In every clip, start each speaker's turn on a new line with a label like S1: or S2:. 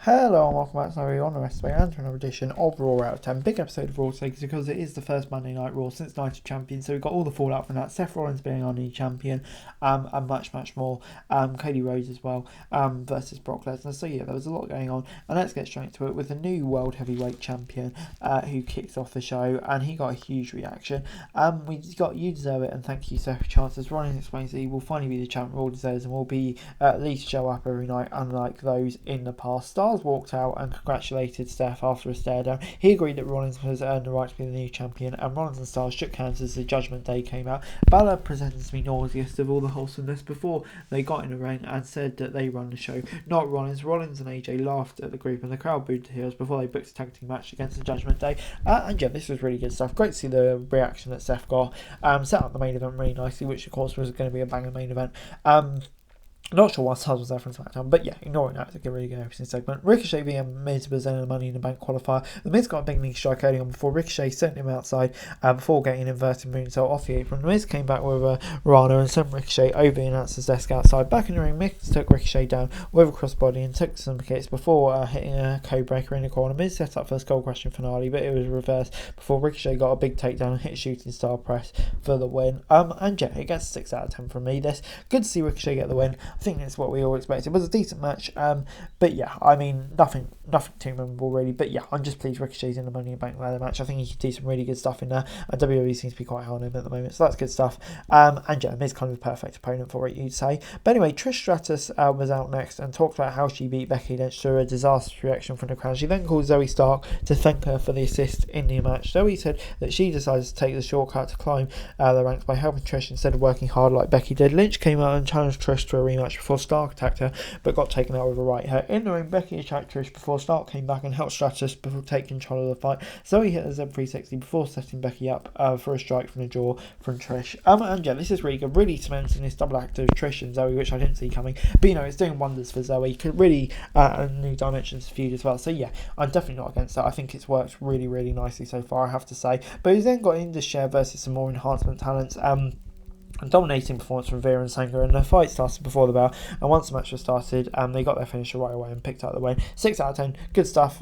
S1: Hello and welcome back to another on the rest of and to another edition of Raw Out of 10. Big episode of Raw today because it is the first Monday Night Raw since Night of Champions, so we've got all the fallout from that. Seth Rollins being our new champion, and much more. Cody Rhodes as well, versus Brock Lesnar. So yeah, there was a lot going on, and let's get straight to it with the new World Heavyweight Champion, who kicks off the show, and he got a huge reaction. We got "You Deserve It" and "Thank You Seth" chances. Rollins explains that he will finally be the champ Raw deserves and will be at least show up every night, unlike those in the past. Stars walked out and congratulated Steph after a stare down. He agreed that Rollins has earned the right to be the new champion, and Rollins and Stars shook hands as the Judgment Day came out. Balor presented to me nauseous of all the wholesomeness before they got in the ring and said that they run the show, not Rollins. Rollins and AJ laughed at the group and the crowd booed the heels before they booked a tag team match against the Judgment Day. And yeah, this was really good stuff. Great to see the reaction that Steph got. Set up the main event really nicely, which of course was going to be a banger main event. Not sure why Stars was there from SmackDown, but yeah, ignoring that, it's a really good opening segment. Ricochet being Miz was in the Money in the Bank qualifier. The Miz got a big knee strike early on before Ricochet sent him outside before getting an inverted moonsault off the apron. The Miz came back with a Rana and sent Ricochet over the announcer's desk outside. Back in the ring, Miz took Ricochet down with a crossbody and took some hits before hitting a code breaker in the corner. Miz set up for a skull crushing finale, but it was reversed before Ricochet got a big takedown and hit a shooting star press for the win. And yeah, it gets 6 out of 10 from me. This good to see Ricochet get the win. I think that's what we all expected. It was a decent match, but yeah, I mean, nothing too memorable really. But yeah, I'm just pleased Ricochet's in the Money in the Bank ladder match. I think he can do some really good stuff in there, and WWE seems to be quite hard on him at the moment, so that's good stuff. And yeah, Miz kind of the perfect opponent for it, you'd say. But anyway, Trish Stratus was out next and talked about how she beat Becky Lynch through a disastrous reaction from the crowd. She then called Zoe Stark to thank her for the assist in the match. Zoe said that she decided to take the shortcut to climb the ranks by helping Trish instead of working hard like Becky did. Lynch came out and challenged Trish to a rematch before Stark attacked her, but got taken out with a right hook. In the ring, Becky attacked Trish before Stark came back and helped Stratus before taking control of the fight. Zoe hit a Z360 before setting Becky up for a strike from the jaw from Trish. And yeah, this is really good, really cementing this double act of Trish and Zoe, which I didn't see coming. But you know, it's doing wonders for Zoe. Could really a new dimensions to feud as well. So yeah, I'm definitely not against that. I think it's worked really nicely so far, I have to say. But he's then got Indus Share versus some more enhancement talents. Dominating performance from Veer and Sangha, and the fight started before the bell, and once the match was started, they got their finisher right away and picked up the win. 6 out of 10, good stuff.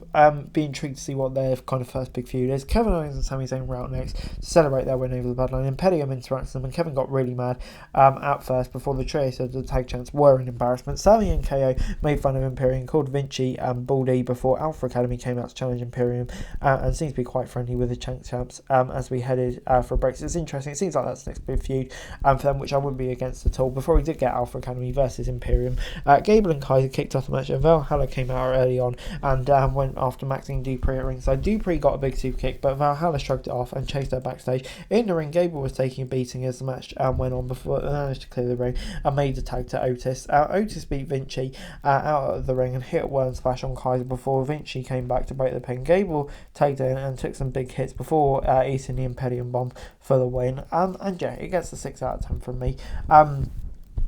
S1: Be intrigued to see what their kind of first big feud is. Kevin Owens and Sami Zayn were out next to celebrate their win over the Bloodline. Imperium interacted them, and Kevin got really mad out first before the trio said the tag champs were an embarrassment. Sami and KO made fun of Imperium, called Vinci and Baldy before Alpha Academy came out to challenge Imperium, and seems to be quite friendly with the champs as we headed for a break. So it's interesting. It seems like that's the next big feud for them, which I wouldn't be against at all. Before we did get Alpha Academy versus Imperium, Gable and Kaiser kicked off the match, and Valhalla came out early on and went after Maxine Dupree at ringside. Dupree got a big super kick, but Valhalla shrugged it off and chased her backstage. In the ring, Gable was taking a beating as the match went on before managed to clear the ring and made the tag to Otis. Otis beat Vinci out of the ring and hit a worm splash on Kaiser before Vinci came back to break the pin. Gable tagged in and took some big hits before eating the Imperium bomb for the win. And yeah, it gets a 6 out of 10 from me.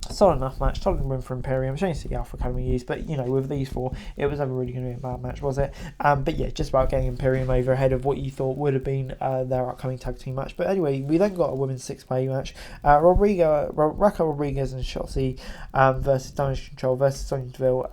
S1: Solid enough match, solid win for Imperium. Shame to see Alpha Academy used, but you know, with these four, it was never really going to be a bad match, was it? But yeah, just about getting Imperium over ahead of what you thought would have been their upcoming tag team match. But anyway, we then got a women's 6-way match. Raquel Rodriguez and Shotzi versus Damage Control versus Sonya Deville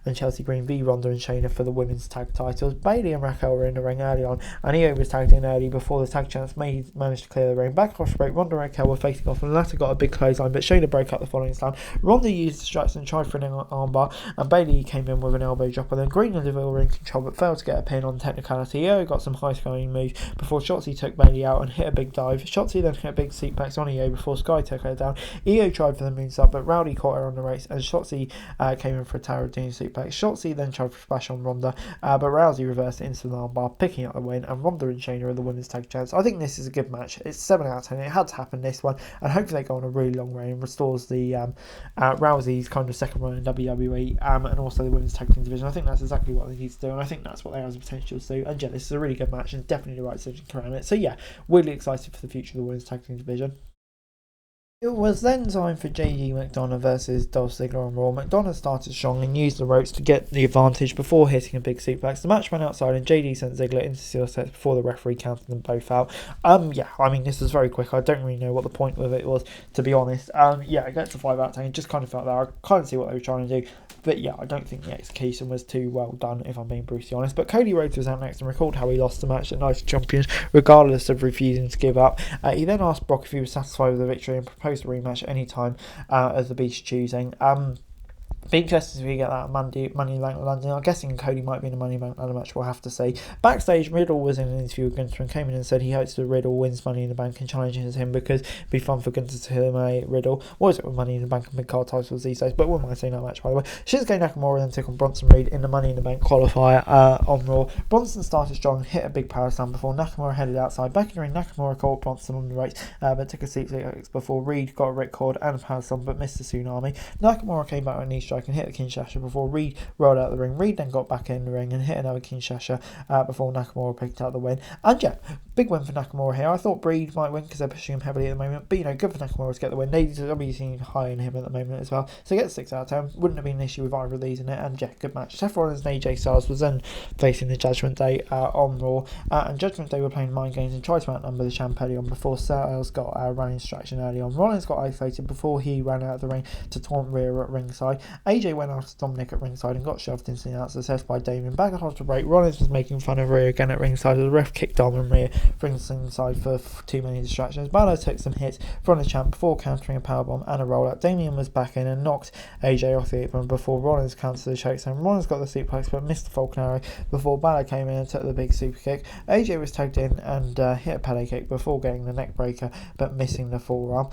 S1: and Chelsea Green v Ronda and Shayna for the women's tag titles. Bayley and Raquel were in the ring early on, and Io was tagged in early before the tag champs managed to clear the ring. Back off break, Ronda and Raquel were facing off, and the latter got a big clothesline, but Shayna broke up the following slam. Ronda used distracts and tried for an armbar, and Bayley came in with an elbow drop, and then Green and Deville were in control but failed to get a pin on technicality. Io got some high-scoring moves before Shotzi took Bayley out and hit a big dive. Shotzi then hit a big suplex on Io before Sky took her down. Io tried for the moonsault, but Rowdy caught her on the race, and Shotzi came in for a Tower of Doom suplex. Shotzi then tried for a splash on Ronda, but Rousey reversed it into the armbar, picking up the win, and Ronda and Shayna are the women's tag champs. I think this is a good match. It's 7 out of 10. It had to happen, this one, and hopefully they go on a really long reign and restores the Rousey's kind of second run in WWE, and also the women's tag team division. I think that's exactly what they need to do, and I think that's what they have the potential to do. And yeah, this is a really good match and definitely the right decision around it. So yeah, really excited for the future of the women's tag team division. It was then time for JD McDonough versus Dolph Ziggler on Raw. McDonough started strong and used the ropes to get the advantage before hitting a big suplex. The match went outside and JD sent Ziggler into steel sets before the referee counted them both out. Yeah, I mean, this was very quick. I don't really know what the point of it was, to be honest. Yeah, it gets a 5 out of 10. It just kind of felt there. I kind of see what they were trying to do. But yeah, I don't think the execution was too well done, if I'm being brutally honest. But Cody Rhodes was out next and recalled how he lost the match at Night of Champions, regardless of refusing to give up. He then asked Brock if he was satisfied with the victory and proposed a rematch at any time as the Beast choosing. Be interested if we get that Money in the Bank London. I'm guessing Cody might be in a Money in the Bank London match, we'll have to see. Backstage, Riddle was in an interview with Gunther and came in and said he hopes that Riddle wins Money in the Bank and challenges him because it'd be fun for Gunther to eliminate Riddle. What is it with Money in the Bank and mid-card titles these days? But wouldn't mind seeing that match, by the way. Shinsuke Nakamura then took on Bronson Reed in the Money in the Bank qualifier on Raw. Bronson started strong, hit a big power slam before Nakamura headed outside. Back in the ring, Nakamura caught Bronson on the ropes, but took a seat before Reed got a ripcord and a power slam, but missed the tsunami. Nakamura came back with a knee strike and hit the Kinshasa before Reed rolled out the ring. Reed then got back in the ring and hit another Kinshasa before Nakamura picked out the win. And yeah, big win for Nakamura here. I thought Reed might win because they're pushing him heavily at the moment, but good for Nakamura to get the win. They seem high in him at the moment as well, so get 6 out of 10. Wouldn't have been an issue with either of these in it. And yeah, good match. Seth Rollins and AJ Styles was then facing the Judgment Day on Raw, and Judgment Day were playing mind games and tried to outnumber the champ early on before Styles got a running distraction early on. Rollins got isolated before he ran out of the ring to taunt Rhea at ringside. AJ went after Dominic at ringside and got shoved into the announcer's set by Damien. Back at after break, Rollins was making fun of Rhea again at ringside as the ref kicked Dom and Rhea ringside for too many distractions. Balor took some hits from the champ before countering a powerbomb and a rollout. Damien was back in and knocked AJ off the apron before Rollins countered the chokeslam. Rollins got the suplex but missed the Falcon Arrow before Balor came in and took the big super kick. AJ was tagged in and hit a Pele kick before getting the neck breaker but missing the forearm.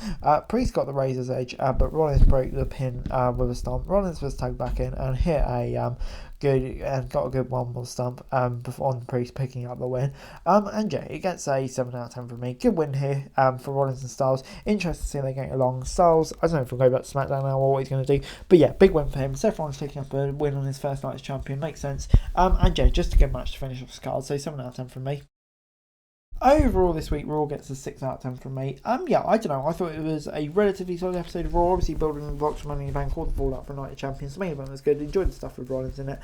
S1: Priest got the Razor's Edge but Rollins broke the pin with a stomp. Rollins was tagged back in and hit a got a good one more stump before on Priest picking up the win. And yeah, it gets a 7 out of 10 from me. Good win here for Rollins and Styles. Interested to see how they get along. Styles, I don't know if we'll go back to SmackDown now or what he's going to do, but yeah, big win for him. Seth Rollins picking up a win on his first night as champion, makes sense. And yeah, just a good match to finish off his card, so 7 out of 10 from me. Overall this week, Raw gets a 6 out of 10 from me. Yeah, I don't know. I thought it was a relatively solid episode of Raw. Obviously, building the blocks for Money in the Bank, all the fallout for Night of Champions. The main event was good. Enjoyed the stuff with Rollins in it.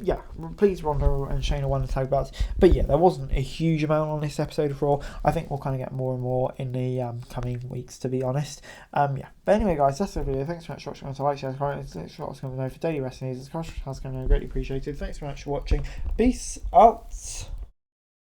S1: Yeah, please Ronda and Shayna won the tag belts. But yeah, there wasn't a huge amount on this episode of Raw. I think we'll kind of get more and more in the coming weeks, to be honest. Yeah. But anyway, guys, that's the video. Thanks so much for watching. Like, share, subscribe. Thanks for watching for daily wrestling news. It's greatly appreciated. Thanks so much for watching. Peace out.